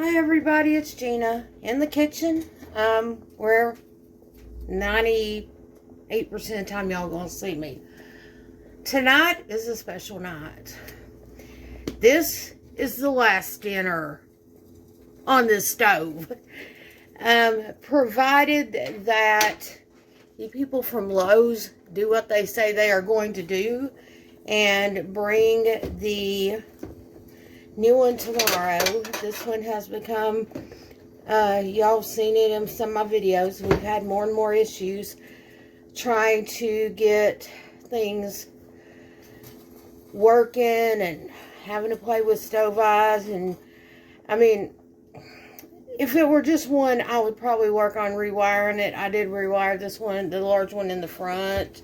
Hi everybody, it's Gina in the kitchen. Where 98% of the time y'all gonna see me. Tonight is a special night. This is the last dinner on this stove. Provided that the people from Lowe's do what they say they are going to do and bring the new one tomorrow. This one has become, y'all have seen it in some of my videos. We've had more and more issues trying to get things working and having to play with stove eyes. And I mean, if it were just one, I would probably work on rewiring it. I did rewire this one, the large one in the front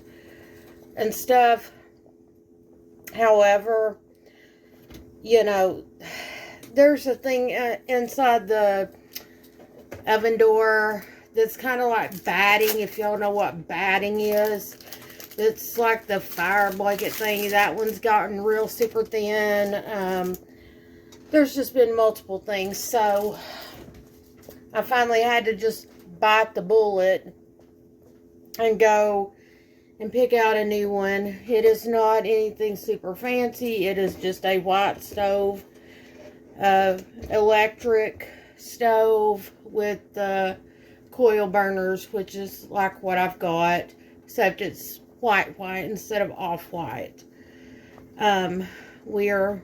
and stuff. However, you know, there's a thing inside the oven door that's kind of like batting, if y'all know what batting is. It's like the fire blanket thing. That one's gotten real super thin. There's just been multiple things. So I finally had to just bite the bullet and go and pick out a new one. It is not anything super fancy. It is just a white stove, electric stove with coil burners, which is like what I've got, except it's white instead of off-white. We are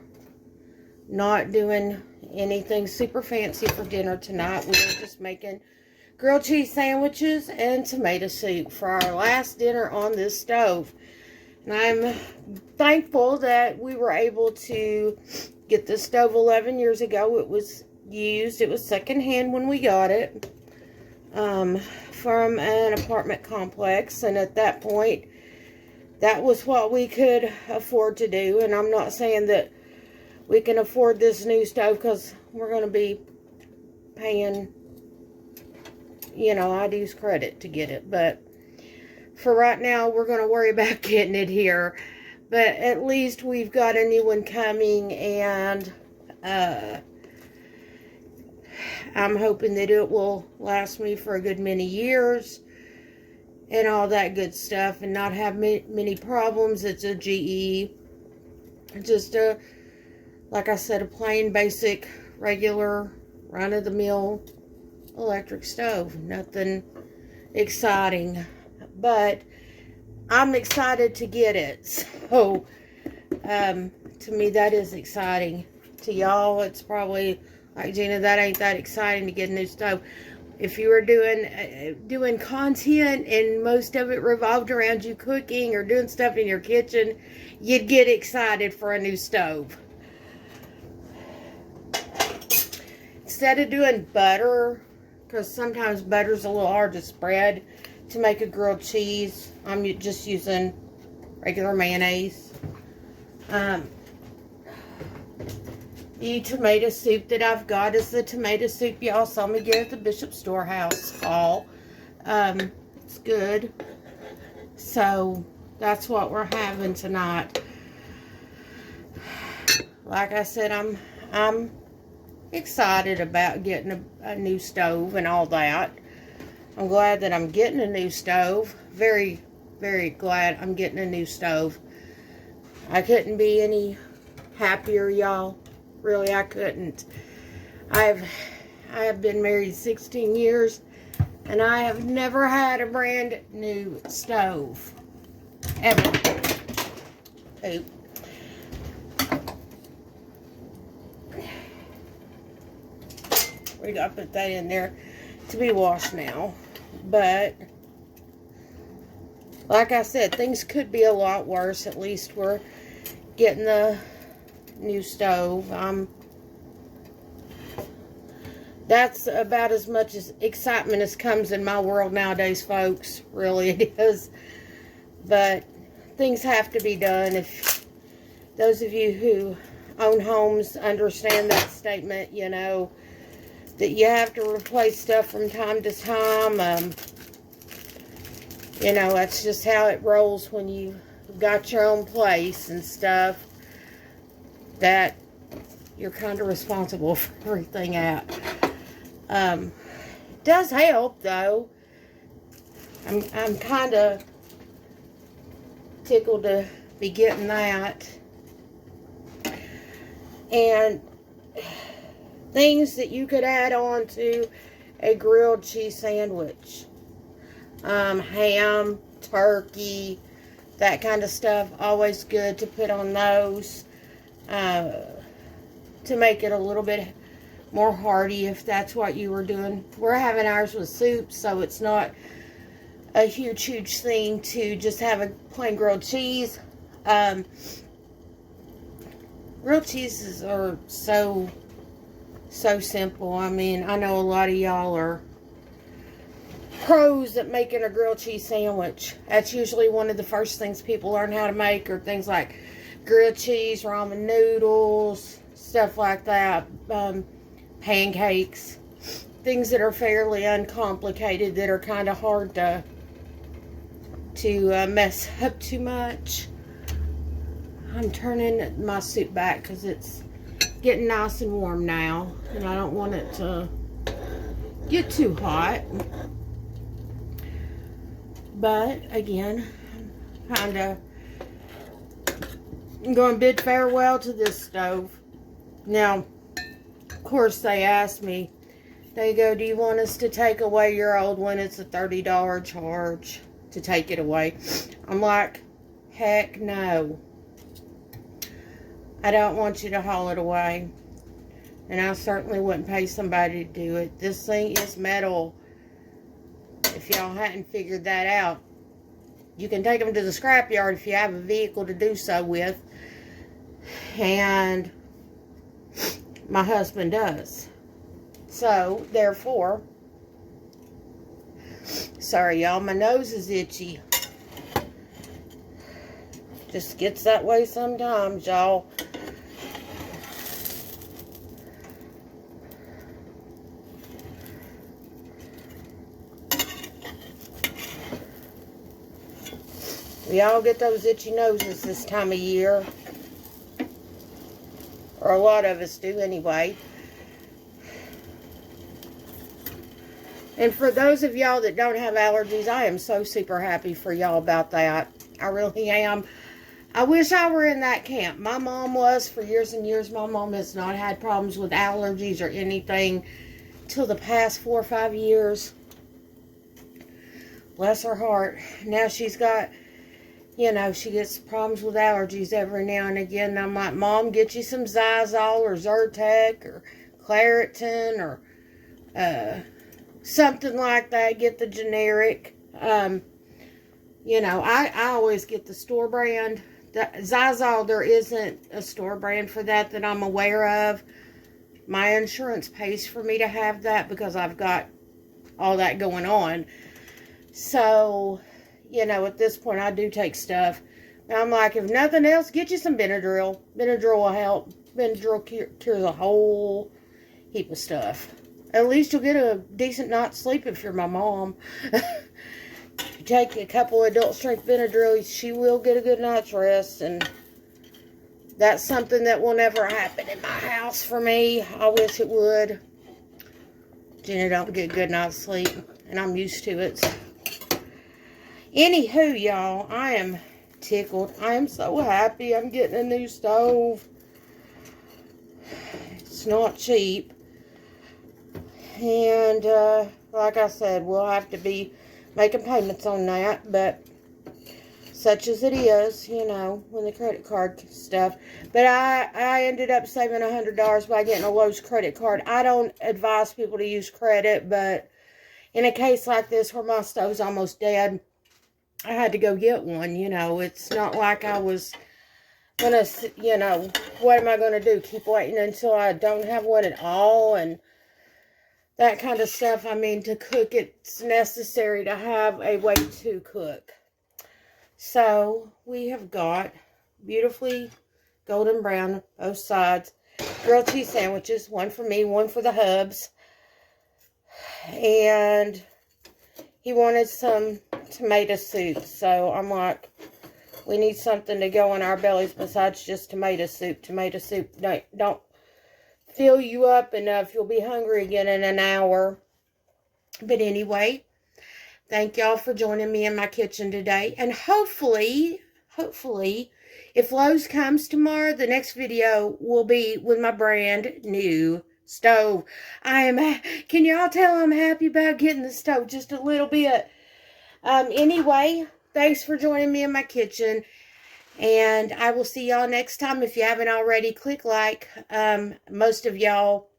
not doing anything super fancy for dinner tonight. We are just making grilled cheese sandwiches and tomato soup for our last dinner on this stove. And I'm thankful that we were able to get this stove 11 years ago. It was used. It was secondhand when we got it from an apartment complex. And at that point, that was what we could afford to do. And I'm not saying that we can afford this new stove because we're going to be paying, you know, I'd use credit to get it. But for right now, we're going to worry about getting it here. But at least we've got a new one coming. And I'm hoping that it will last me for a good many years. And all that good stuff. And not have many problems. It's a GE. Just a, like I said, a plain basic regular run-of-the-mill electric stove. Nothing exciting, but I'm excited to get it. So to me, that is exciting. To y'all, it's probably like, Gina, that ain't that exciting to get a new stove. If you were doing content and most of it revolved around you cooking or doing stuff in your kitchen, you'd get excited for a new stove. Instead of doing butter, because sometimes butter's a little hard to spread to make a grilled cheese, I'm just using regular mayonnaise. The tomato soup that I've got is the tomato soup y'all saw me get at the Bishop Storehouse haul. It's good. So that's what we're having tonight. Like I said, I'm excited about getting a new stove and all that. I'm glad that I'm getting a new stove. Very, very glad I'm getting a new stove. I couldn't be any happier, y'all. Really, I couldn't. I have been married 16 years, and I have never had a brand new stove. Ever. Oop. We gotta put that in there to be washed now. But like I said, things could be a lot worse. At least we're getting the new stove. That's about as much as excitement as comes in my world nowadays, folks. Really, it is. But things have to be done. If those of you who own homes understand that statement, you know, that you have to replace stuff from time to time. You know, that's just how it rolls when you've got your own place and stuff. That you're kind of responsible for everything out. Does help though. I'm kind of tickled to be getting that. And things that you could add on to a grilled cheese sandwich. Ham, turkey, that kind of stuff. Always good to put on those to make it a little bit more hearty if that's what you were doing. We're having ours with soup, so it's not a huge thing to just have a plain grilled cheese. Grilled cheeses are so simple. I mean, I know a lot of y'all are pros at making a grilled cheese sandwich. That's usually one of the first things people learn how to make, or things like grilled cheese, ramen noodles, stuff like that, pancakes, things that are fairly uncomplicated, that are kind of hard to mess up too much. I'm turning my soup back because it's getting nice and warm now, and I don't want it to get too hot. But again, I'm going to bid farewell to this stove. Now, of course, they asked me, they go, do you want us to take away your old one? It's a $30 charge to take it away. I'm like, heck no. I don't want you to haul it away. And I certainly wouldn't pay somebody to do it. This thing is metal. If y'all hadn't figured that out. You can take them to the scrapyard if you have a vehicle to do so with. And my husband does. So, therefore, sorry y'all, my nose is itchy. Just gets that way sometimes, y'all. We all get those itchy noses this time of year. Or a lot of us do anyway. And for those of y'all that don't have allergies, I am so super happy for y'all about that. I really am. I wish I were in that camp. My mom was for years and years. My mom has not had problems with allergies or anything till the past 4 or 5 years. Bless her heart. Now she's got, you know, she gets problems with allergies every now and again. And I'm like, Mom, get you some Zyrtec or Zyrtec or Claritin or something like that. Get the generic. You know, I always get the store brand. The Zyrtec, there isn't a store brand for that I'm aware of. My insurance pays for me to have that because I've got all that going on. So, you know, at this point, I do take stuff. And I'm like, if nothing else, get you some Benadryl. Benadryl will help. Benadryl cures a whole heap of stuff. At least you'll get a decent night's sleep if you're my mom. You take a couple adult strength Benadryl, she will get a good night's rest. And that's something that will never happen in my house for me. I wish it would. Jenna don't get a good night's sleep. And I'm used to it. So. Anywho, y'all, I am tickled. I am so happy I'm getting a new stove. It's not cheap. And, like I said, we'll have to be making payments on that. But, such as it is, you know, when the credit card stuff. But I ended up saving $100 by getting a Lowe's credit card. I don't advise people to use credit, but in a case like this where my stove's almost dead, I had to go get one, you know. It's not like I was going to, you know, what am I going to do? Keep waiting until I don't have one at all and that kind of stuff. I mean, to cook, it's necessary to have a way to cook. So, we have got beautifully golden brown, both sides, grilled cheese sandwiches. One for me, one for the hubs. And he wanted some tomato soup, so I'm like, we need something to go in our bellies besides just tomato soup. Tomato soup don't fill you up enough. You'll be hungry again in an hour. But anyway, thank y'all for joining me in my kitchen today. And hopefully, if Lowe's comes tomorrow, the next video will be with my brand new stove. Can y'all tell I'm happy about getting the stove just a little bit? Anyway, thanks for joining me in my kitchen. And I will see y'all next time. If you haven't already, click like. Most of y'all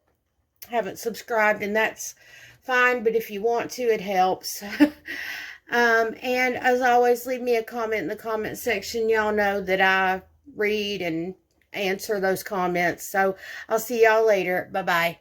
haven't subscribed, and that's fine. But if you want to, it helps. And as always, leave me a comment in the comment section. Y'all know that I read and answer those comments. So I'll see y'all later. Bye-bye.